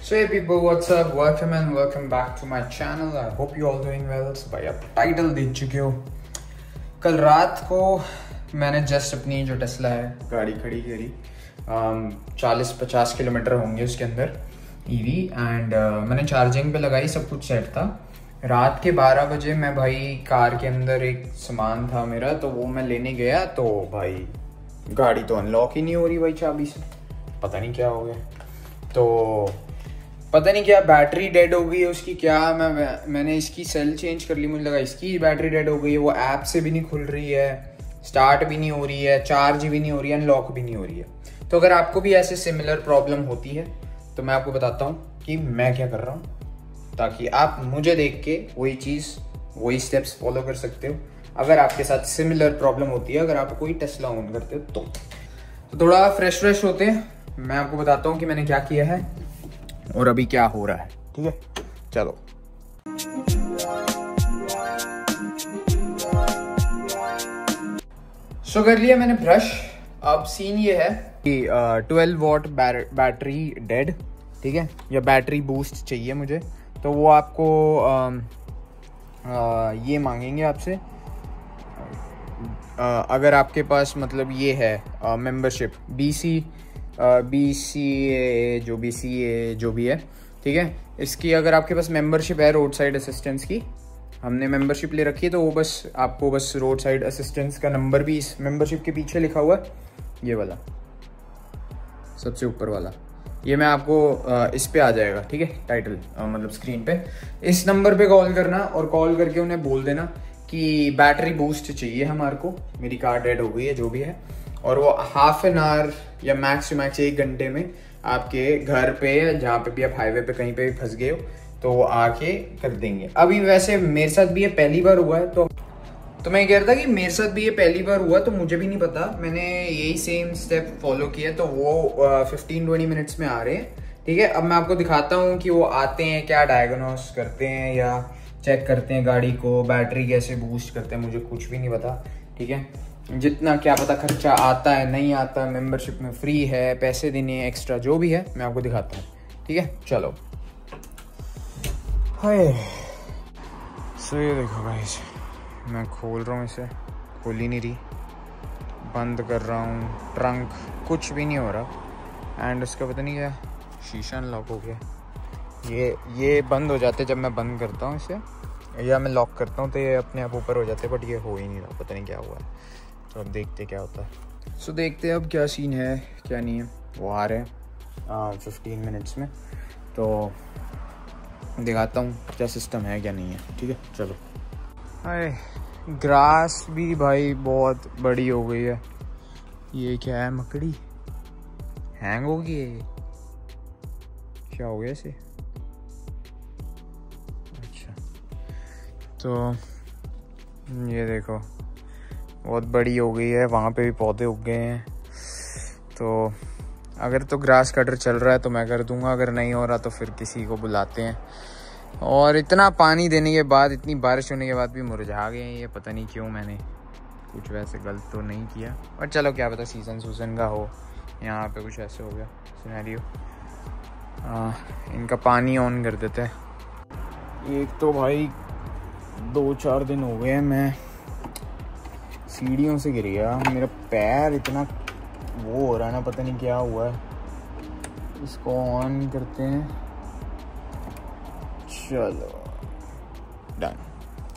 So hey people, what's up? Welcome and welcome back to my channel. I hope you all doing well. So भाई आप title देख चुके हो। कल रात को मैंने जस्ट अपनी जो टेस्ला है गाड़ी खड़ी करी, 40-50 किलोमीटर होंगे उसके अंदर ईवी, एंड मैंने चार्जिंग पे लगाई, सब कुछ सेट था। रात के 12 बजे मैं भाई कार के अंदर एक सामान था मेरा, तो वो मैं लेने गया, तो भाई गाड़ी तो अनलॉक ही नहीं हो रही भाई चाबी से। पता नहीं क्या हो गया, तो पता नहीं क्या बैटरी डेड हो गई है उसकी, क्या मैंने इसकी सेल चेंज कर ली, मुझे लगा इसकी बैटरी डेड हो गई है। वो ऐप से भी नहीं खुल रही है, स्टार्ट भी नहीं हो रही है, चार्ज भी नहीं हो रही है, अनलॉक भी नहीं हो रही है। तो अगर आपको भी ऐसे सिमिलर प्रॉब्लम होती है तो मैं आपको बताता हूँ कि मैं क्या कर रहा हूँ, ताकि आप मुझे देख के वही चीज़, वही स्टेप्स फॉलो कर सकते हो। अगर आपके साथ सिमिलर प्रॉब्लम होती है, अगर आप कोई टेस्ला ऑन करते हो तो थोड़ा फ्रेश होते हैं। मैं आपको बताता हूँ कि मैंने क्या किया है और अभी क्या हो रहा है, ठीक है? चलो। सो कर लिया मैंने ब्रश। अब सीन ये है कि 12 वॉट बैटरी डेड, ठीक है, या बैटरी बूस्ट चाहिए मुझे, तो वो आपको ये मांगेंगे आपसे। अगर आपके पास मतलब ये है मेंबरशिप BCA जो भी है, ठीक है, इसकी अगर आपके पास मेंबरशिप है रोड साइड असिस्टेंस की, हमने मेंबरशिप ले रखी है, तो वो बस आपको बस रोड साइड असिस्टेंस का नंबर भी इस मेंबरशिप के पीछे लिखा हुआ है, ये वाला सबसे ऊपर वाला, ये मैं आपको इस पे आ जाएगा, ठीक है, टाइटल मतलब स्क्रीन पे। इस नंबर पे कॉल करना और कॉल करके उन्हें बोल देना कि बैटरी बूस्ट चाहिए हमारे को, मेरी कार डेड हो गई है, जो भी है, और वो हाफ एन आवर या मैक्स टू मैक्स 1 घंटे में आपके घर पे, जहाँ पे भी आप हाईवे पे कहीं पे भी फंस गए हो, तो वो आके कर देंगे। अभी वैसे मेरे साथ भी ये पहली बार हुआ है, तो मैं कह रहा था कि मेरे साथ भी ये पहली बार हुआ, तो मुझे भी नहीं पता, मैंने यही सेम स्टेप फॉलो किया, तो वो 15-20 मिनट्स में आ रहे हैं, ठीक है। अब मैं आपको दिखाता हूँ कि वो आते हैं, क्या डायग्नोस करते हैं या चेक करते हैं गाड़ी को, बैटरी कैसे बूस्ट करते हैं, मुझे कुछ भी नहीं पता, ठीक है। जितना क्या पता खर्चा आता है नहीं आता, मेंबरशिप में फ्री है, पैसे देने हैं एक्स्ट्रा, जो भी है मैं आपको दिखाता हूँ, ठीक है। चलो। हाय, सो ये देखो गाइस, मैं खोल रहा हूँ इसे, खोल ही नहीं रही, बंद कर रहा हूँ, ट्रंक कुछ भी नहीं हो रहा, एंड उसका पता नहीं क्या शीशा अनलॉक हो गया। ये बंद हो जाते जब मैं बंद करता हूँ इसे, या मैं लॉक करता हूँ, तो ये अपने आप ऊपर हो जाते, बट ये हो ही नहीं रहा, पता नहीं क्या हुआ है। तो अब देखते क्या होता है। सो देखते हैं अब क्या सीन है क्या नहीं है। वो आ रहे हैं 15 मिनट्स में, तो दिखाता हूँ क्या सिस्टम है क्या नहीं है, ठीक है। चलो। हाय, ग्रास भी भाई बहुत बड़ी हो गई है। ये क्या है, मकड़ी हैंग हो गई है, क्या हो गया इसे? अच्छा, तो ये देखो बहुत बड़ी हो गई है, वहाँ पे भी पौधे उग गए हैं। तो अगर तो ग्रास कटर चल रहा है तो मैं कर दूंगा, अगर नहीं हो रहा तो फिर किसी को बुलाते हैं। और इतना पानी देने के बाद, इतनी बारिश होने के बाद भी मुरझा गए हैं ये, पता नहीं क्यों, मैंने कुछ वैसे गलत तो नहीं किया, और चलो क्या पता सीजन का हो, यहाँ पे कुछ ऐसे हो गया सिनेरियो। इनका पानी ऑन कर देते हैं। एक तो भाई 2-4 दिन हो गए हैं मैं सीढ़ियों से गिर गया, मेरा पैर इतना वो हो रहा है ना, पता नहीं क्या हुआ है। इसको ऑन करते हैं, चलो डन।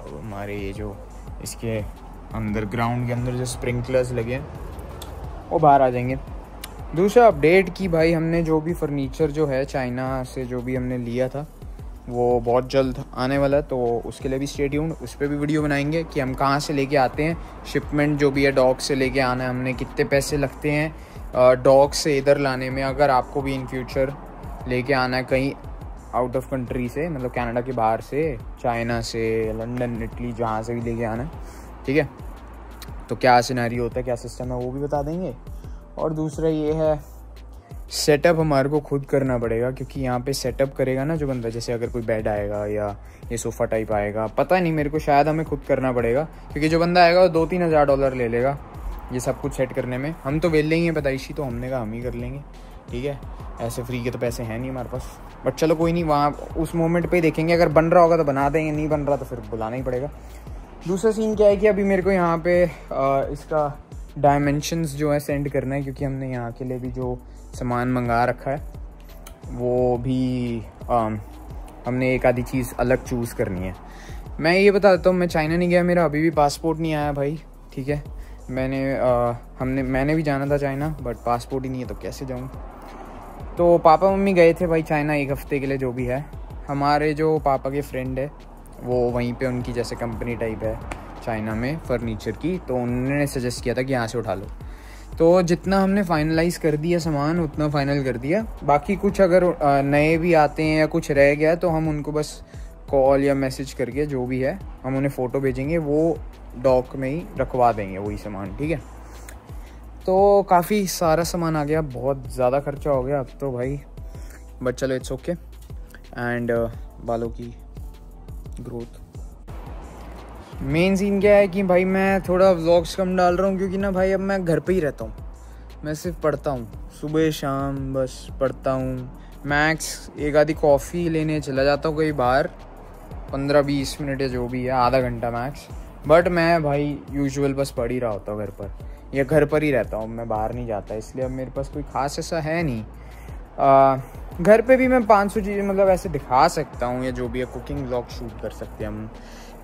अब हमारे ये जो इसके अंदर, ग्राउंड के अंदर जो स्प्रिंकलर्स लगे हैं वो बाहर आ जाएंगे। दूसरा अपडेट की भाई, हमने जो भी फर्नीचर जो है चाइना से जो भी हमने लिया था वो बहुत जल्द आने वाला है, तो उसके लिए भी स्टे ट्यून्ड, उस पर भी वीडियो बनाएंगे कि हम कहाँ से लेके आते हैं, शिपमेंट जो भी है डॉग से लेके आना है, हमने कितने पैसे लगते हैं डॉग से इधर लाने में। अगर आपको भी इन फ्यूचर लेके आना है कहीं आउट ऑफ कंट्री से, मतलब कनाडा के बाहर से, चाइना से, लंदन, इटली, जहाँ से भी लेके आना है, ठीक है, तो क्या सिनेरियो होता है, क्या सिस्टम है, वो भी बता देंगे। और दूसरा ये है, सेटअप हमारे को खुद करना पड़ेगा, क्योंकि यहाँ पे सेटअप करेगा ना जो बंदा, जैसे अगर कोई बेड आएगा या ये सोफ़ा टाइप आएगा, पता नहीं मेरे को, शायद हमें खुद करना पड़ेगा, क्योंकि जो बंदा आएगा वो $2-3 हज़ार ले लेगा ये सब कुछ सेट करने में। हम तो वेले ही हैं पैदाइशी, तो हमने कहा हम ही कर लेंगे, ठीक है, ऐसे फ्री के तो पैसे हैं नहीं हमारे पास, बट चलो कोई नहीं, वहाँ उस मोमेंट पे ही देखेंगे, अगर बन रहा होगा तो बना देंगे, नहीं बन रहा तो फिर बुलाना ही पड़ेगा। दूसरा सीन क्या है कि अभी मेरे को यहाँ पे इसका डायमेंशंस जो है सेंड करना है, क्योंकि हमने यहाँ के लिए भी जो सामान मंगा रखा है वो भी हमने एक आधी चीज़ अलग चूज़ करनी है। मैं ये बता देता हूँ, मैं चाइना नहीं गया, मेरा अभी भी पासपोर्ट नहीं आया भाई, ठीक है। मैंने भी जाना था चाइना, बट पासपोर्ट ही नहीं है तो कैसे जाऊँ। तो पापा मम्मी गए थे भाई चाइना 1 हफ़्ते के लिए, जो भी है। हमारे जो पापा के फ्रेंड है वो वहीं पे, उनकी जैसे कंपनी टाइप है चाइना में फर्नीचर की, तो उन्होंने सजेस्ट किया था कि यहाँ से उठा लो। तो जितना हमने फाइनलाइज़ कर दिया सामान उतना फ़ाइनल कर दिया, बाकी कुछ अगर नए भी आते हैं या कुछ रह गया तो हम उनको बस कॉल या मैसेज करके जो भी है हम उन्हें फ़ोटो भेजेंगे, वो डॉक में ही रखवा देंगे वही सामान, ठीक है। तो काफ़ी सारा सामान आ गया, बहुत ज़्यादा खर्चा हो गया अब तो भाई, बट चलो इट्स ओके। एंड बालों की ग्रोथ, मेन सीन क्या है कि भाई मैं थोड़ा व्लॉग्स कम डाल रहा हूँ, क्योंकि ना भाई अब मैं घर पे ही रहता हूँ, मैं सिर्फ पढ़ता हूँ, सुबह शाम बस पढ़ता हूँ। मैक्स एक आधी कॉफ़ी लेने चला जाता हूँ कहीं बाहर, 15-20 मिनट या जो भी है, आधा घंटा मैक्स। बट मैं भाई यूजुअल बस पढ़ ही रहा होता हूँ घर पर, या घर पर ही रहता हूँ, मैं बाहर नहीं जाता, इसलिए अब मेरे पास कोई ख़ास ऐसा है नहीं। घर पे भी मैं 500 चीज़ें मतलब ऐसे दिखा सकता हूँ, या जो भी है कुकिंग व्लॉग शूट कर सकते हैं हम,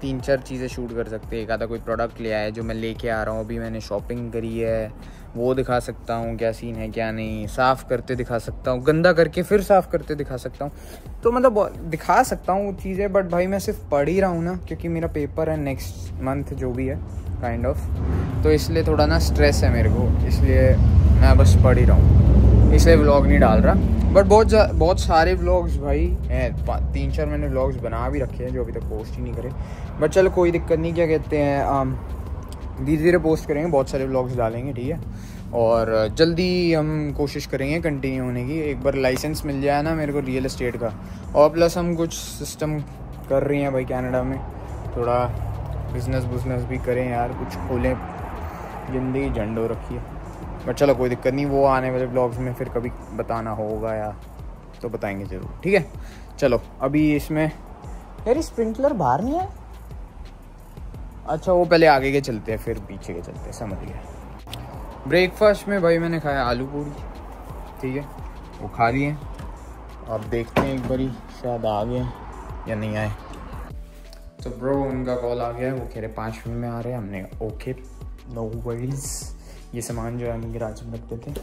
3-4 चीज़ें शूट कर सकते हैं। एक आधा कोई प्रोडक्ट ले आया है जो मैं लेके आ रहा हूँ, अभी मैंने शॉपिंग करी है, वो दिखा सकता हूँ क्या सीन है क्या नहीं, साफ़ करते दिखा सकता हूँ, गंदा करके फिर साफ़ करते दिखा सकता हूँ, तो मतलब दिखा सकता हूँ चीज़ें। बट भाई मैं सिर्फ पढ़ ही रहा हूँ ना, क्योंकि मेरा पेपर है नेक्स्ट मंथ जो भी है काइंड ऑफ, तो इसलिए थोड़ा ना स्ट्रेस है मेरे को, इसलिए मैं बस पढ़ ही रहा हूँ, इसलिए व्लॉग नहीं डाल रहा। बट बहुत सारे व्लॉग्स भाई हैं, 3-4 मैंने व्लॉग्स बना भी रखे हैं जो अभी तक पोस्ट ही नहीं करे। बट चलो कोई दिक्कत नहीं, क्या कहते हैं, धीरे धीरे पोस्ट करेंगे, बहुत सारे व्लॉग्स डालेंगे, ठीक है। और जल्दी हम कोशिश करेंगे कंटिन्यू होने की। एक बार लाइसेंस मिल जाए ना मेरे को रियल एस्टेट का, और प्लस हम कुछ सिस्टम कर रहे हैं भाई कनाडा में, थोड़ा बिजनेस भी करें यार, कुछ खोलें, ज़िंदगी झंड हो रखी है। बट चलो कोई दिक्कत नहीं, वो आने वाले ब्लॉग्स में फिर कभी बताना होगा या तो बताएंगे ज़रूर, ठीक है। चलो अभी इसमें यार स्प्रिंकलर बाहर नहीं है, अच्छा वो पहले आगे के चलते हैं फिर पीछे के चलते हैं, समझ गया। ब्रेकफास्ट में भाई मैंने खाया आलू पूड़ी, ठीक है, वो खा लिए। अब देखते हैं एक बारी शायद आ गए या नहीं आए। तो ब्रो उनका कॉल आ गया है, वो कह रहे 5 मिनट में आ रहे हैं। हमने ओके नो वरीज। ये सामान जो है हम गैराज में रखते थे,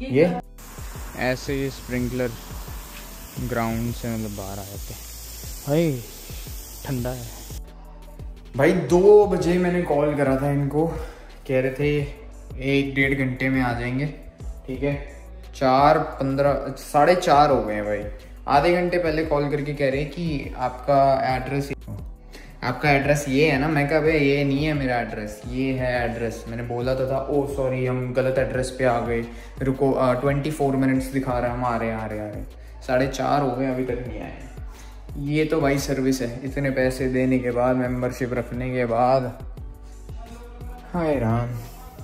ये ऐसे ही स्प्रिंकलर ग्राउंड से मतलब बाहर आ जाते हैं। भाई ठंडा है भाई। 2 बजे मैंने कॉल करा था इनको, कह रहे थे 1-1.5 घंटे में आ जाएंगे, ठीक है। 4:15 4:30 हो गए हैं भाई। आधे घंटे पहले कॉल करके कह रहे हैं कि आपका एड्रेस ये है ना। मैं कहा भाई ये नहीं है मेरा एड्रेस, ये है एड्रेस। मैंने बोला तो था, ओ सॉरी हम गलत एड्रेस पे आ गए, रुको 24 मिनट्स दिखा रहा है, हम आ रहे 4:30 हो गए, अभी तक नहीं आए। ये तो भाई सर्विस है, इतने पैसे देने के बाद, मेंबरशिप रखने के बाद। हाय राम,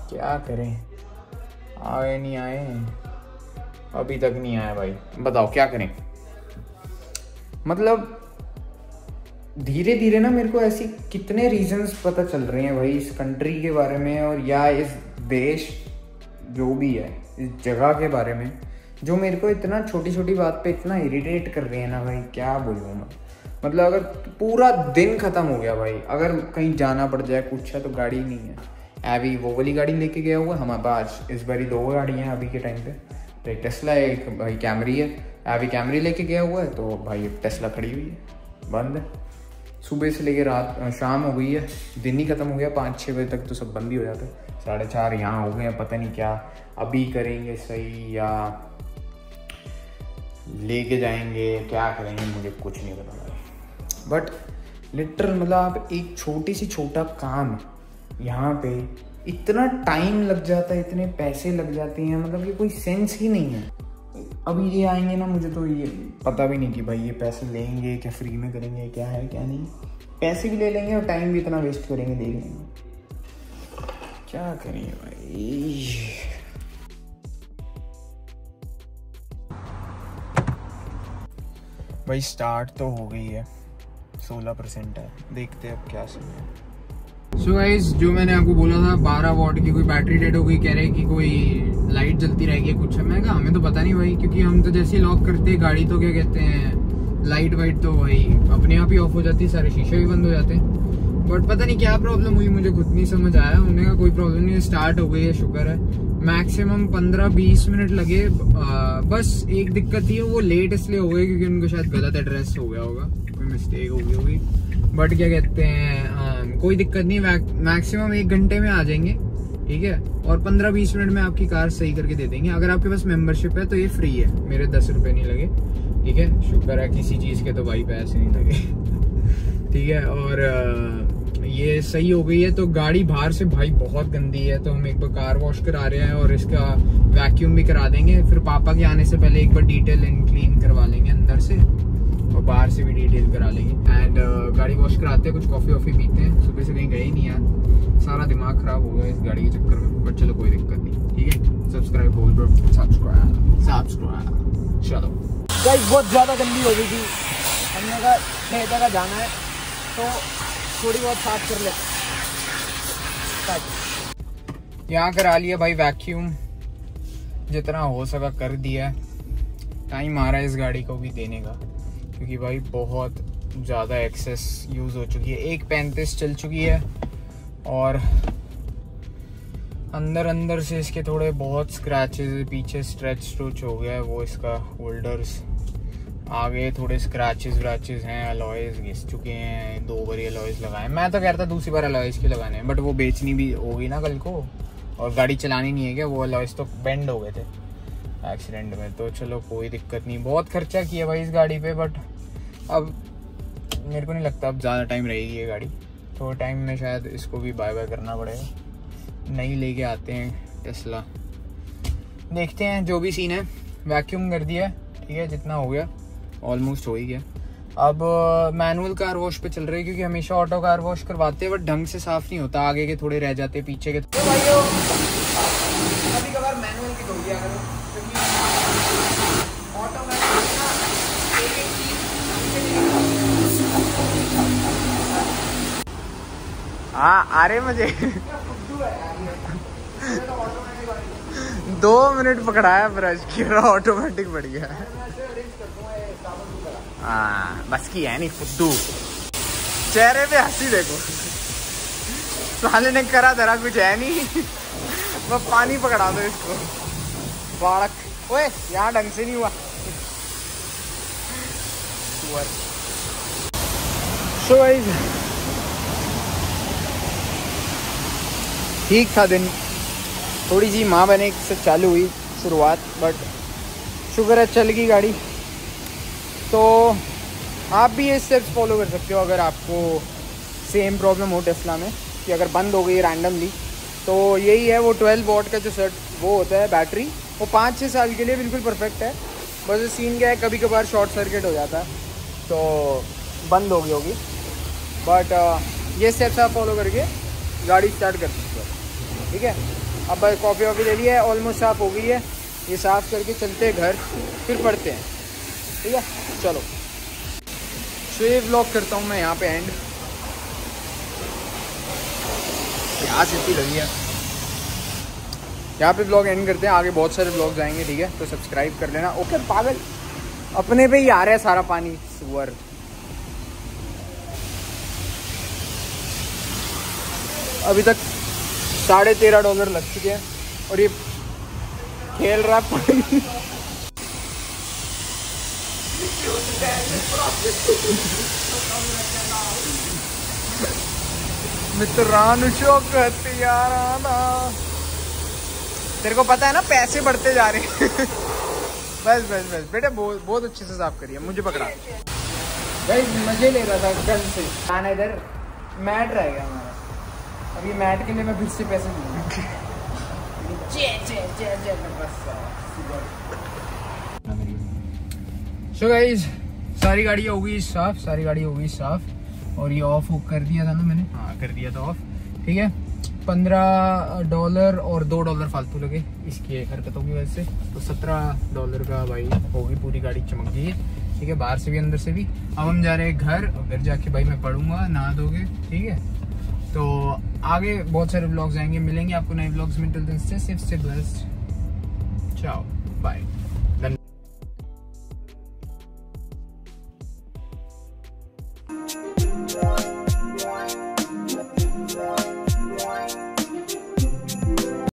क्या करें, आए नहीं आए, अभी तक नहीं आए भाई, बताओ क्या करें। मतलब धीरे धीरे ना मेरे को ऐसी कितने रीजंस पता चल रहे हैं भाई इस कंट्री के बारे में, और या इस देश जो भी है, इस जगह के बारे में, जो मेरे को इतना छोटी छोटी बात पे इतना इरिटेट कर रहे हैं ना भाई, क्या बोलूँ मैं। मतलब अगर पूरा दिन ख़त्म हो गया भाई, अगर कहीं जाना पड़ जाए कुछ है तो गाड़ी नहीं है। एवी वो वाली गाड़ी लेके गया हुआ है, हमारे पास इस बारी 2 गाड़ियाँ हैं अभी के टाइम पे, तो एक टेस्ला है, एक भाई कैमरी है। एवी कैमरी लेके गया हुआ है, तो भाई टेस्ला खड़ी हुई है, बंद है। सुबह से लेके रात शाम हो गई है, दिन ही ख़त्म हो गया, 5-6 बजे तक तो सब बंद ही हो जाता है। 4:30 यहाँ हो गए हैं, पता नहीं क्या अभी करेंगे सही या लेके जाएंगे, क्या करेंगे मुझे कुछ नहीं पता भाई। बट लिटरल मतलब आप एक छोटा काम यहाँ पे इतना टाइम लग जाता है, इतने पैसे लग जाते हैं, मतलब ये कोई सेंस ही नहीं है। अभी ये आएंगे ना, मुझे तो ये पता भी नहीं कि भाई ये पैसे लेंगे क्या, फ्री में करेंगे क्या है क्या नहीं। पैसे भी ले लेंगे और टाइम भी इतना वेस्ट करेंगे, देख लेंगे क्या करेंगे भाई। भाई स्टार्ट तो हो गई है, 16% है, देखते हैं अब क्या सीन है। सो गाइस, जो मैंने आपको बोला था 12 वॉट की कोई बैटरी डेड हो गई, कह रहे कि कोई लाइट जलती रहेगी कुछ। मैं कहा हमें तो पता नहीं भाई, क्योंकि हम तो जैसे ही लॉक करते गाड़ी तो क्या कहते हैं लाइट वाइट तो भाई अपने आप ही ऑफ हो जाती है, सारे शीशे भी बंद हो जाते हैं। बट पता नहीं क्या प्रॉब्लम हुई, मुझे खुद नहीं समझ आया। उन्होंने कहा कोई प्रॉब्लम नहीं है, स्टार्ट हो गई है, शुक्र है। मैक्सिमम 15-20 मिनट लगे। बस एक दिक्कत थी, वो लेट इसलिए हो गई क्योंकि उनको शायद गलत एड्रेस हो गया होगा, कोई मिस्टेक हो गई होगी। बट क्या कहते हैं कोई दिक्कत नहीं, मैक्सिमम 1 घंटे में आ जाएंगे, ठीक है। और 15-20 मिनट में आपकी कार सही करके दे देंगे। अगर आपके पास मेंबरशिप है तो ये फ्री है, मेरे 10 रुपये नहीं लगे, ठीक है। शुक्र है, किसी चीज़ के तो भाई पैसे नहीं लगे, ठीक है। और ये सही हो गई है। तो गाड़ी बाहर से भाई बहुत गंदी है, तो हम एक बार कार वॉश करा रहे हैं और इसका वैक्यूम भी करा देंगे। फिर पापा के आने से पहले एक बार डिटेल एंड क्लीन करवा लेंगे अंदर से, और बाहर से भी डिटेल करा लेंगे। एंड गाड़ी वॉश कराते हैं, कुछ कॉफ़ी वॉफ़ी पीते हैं। सुबह से कहीं गए ही नहीं यार, सारा दिमाग खराब हो गया इस गाड़ी के चक्कर में। बट चलो कोई दिक्कत नहीं, ठीक है। सब्सक्राइब बोल ब्रो, सब्सक्राइब। चलो गाइस, बहुत ज़्यादा गंदी हो गई थी, हमने कहा 6 जगह जाना है तो थोड़ी बहुत साफ कर ले। यहाँ करा लिया भाई वैक्यूम, जितना हो सका कर दिया। टाइम आ रहा है इस गाड़ी को भी देने का, क्योंकि भाई बहुत ज़्यादा एक्सेस यूज़ हो चुकी है। 1:35 चल चुकी है और अंदर से इसके थोड़े बहुत स्क्रैचेस, पीछे स्ट्रेच हो गया है वो इसका होल्डर्स, आगे थोड़े स्क्रैचेस व्रैचेस हैं, अलॉयज घिस चुके हैं, 2 बार अलॉयज लगाए। मैं तो कह रहा था दूसरी बार अलॉयज के लगाने हैं, बट वो बेचनी भी होगी ना कल को, और गाड़ी चलानी नहीं है क्या, वो अलॉयज तो बेंड हो गए थे एक्सीडेंट में। तो चलो कोई दिक्कत नहीं, बहुत खर्चा किया भाई इस गाड़ी पे। बट अब मेरे को नहीं लगता अब ज़्यादा टाइम रहेगी ये गाड़ी, थोड़े टाइम में शायद इसको भी बाय बाय करना पड़ेगा। नई लेके आते हैं टेस्ला, देखते हैं जो भी सीन है। वैक्यूम कर दिया है, ठीक है, जितना हो गया ऑलमोस्ट हो ही गया। अब मैनुअल कार वॉश पे चल रहे हैं, क्योंकि हमेशा ऑटो कार वॉश करवाते हैं बट ढंग से साफ नहीं होता, आगे के थोड़े रह जाते, पीछे के तो भाइयों कभी कभार मैनुअल की धो दिया करो, क्योंकि ऑटो में एक चीज। हाँ अरे मुझे 2 मिनट पकड़ाया ब्रश की, ऑटोमेटिक बढ़ गया। हाँ बस की है नहीं फुद्दू, चेहरे पे हंसी देखो, साले ने करा धरा कुछ है नहीं। वो पानी पकड़ा दो इसको, बाड़क। ओए यहाँ ढंग से नहीं हुआ। सो गाइस, ठीक था दिन, थोड़ी सी माँ बने से चालू हुई शुरुआत, बट शुक्र है चल गई गाड़ी। तो आप भी ये स्टेप्स फॉलो कर सकते हो अगर आपको सेम प्रॉब्लम हो टेस्ला में, कि अगर बंद हो गई रैंडमली। तो यही है, वो 12 वॉट का जो सेट वो होता है बैटरी, वो 5-6 साल के लिए बिल्कुल परफेक्ट है। बस सीन क्या है, कभी कभार शॉर्ट सर्किट हो जाता है तो बंद हो गई होगी। बट ये स्टेप्स आप फॉलो करके गाड़ी स्टार्ट कर सकते हो, ठीक है। अब बस कॉफ़ी वॉफ़ी ले लिया है, ऑलमोस्ट साफ़ हो गई है, ये साफ़ करके चलते हैं घर, फिर पढ़ते हैं, ठीक है। चलो सो ये व्लॉग करता हूँ मैं यहाँ पे एंड। प्यास इतनी लगी है, यहाँ पे व्लॉग एंड करते हैं, आगे बहुत सारे व्लॉग्स आएंगे, ठीक है। तो सब्सक्राइब कर लेना। ओके पागल, अपने पे ही आ रहा है सारा पानी, सुअर। अभी तक $13.5 लग चुके हैं और ये खेल रहा है। मित्रानु शौकत याराना, तेरे को पता है ना पैसे बढ़ते जा रहे हैं। बस बस बस बेटे, बहुत अच्छे से साफ करिए, मुझे पकड़ा भाई, मजे ले रहा था गन से। आना इधर, मैट रह गया हमारा, अभी मैट के लिए मैं फिर से पैसे दूंगा। सो गाइस, सारी गाड़ी हो गई साफ, और ये ऑफ कर दिया था ना मैंने, हाँ कर दिया था ऑफ, ठीक है। $15 और $2 फालतू लगे इसकी हरकतों की वजह से, तो $17 का भाई होगी, पूरी गाड़ी चमक गई है। ठीक है, बाहर से भी अंदर से भी। अब हम जा रहे हैं घर जाके भाई मैं पढ़ूंगा, नहा धोगे, ठीक है। तो आगे बहुत सारे व्लॉग्स आएंगे, मिलेंगे आपको नए व्लॉग्स में। Till then stay safe, stay blessed, ciao, bye.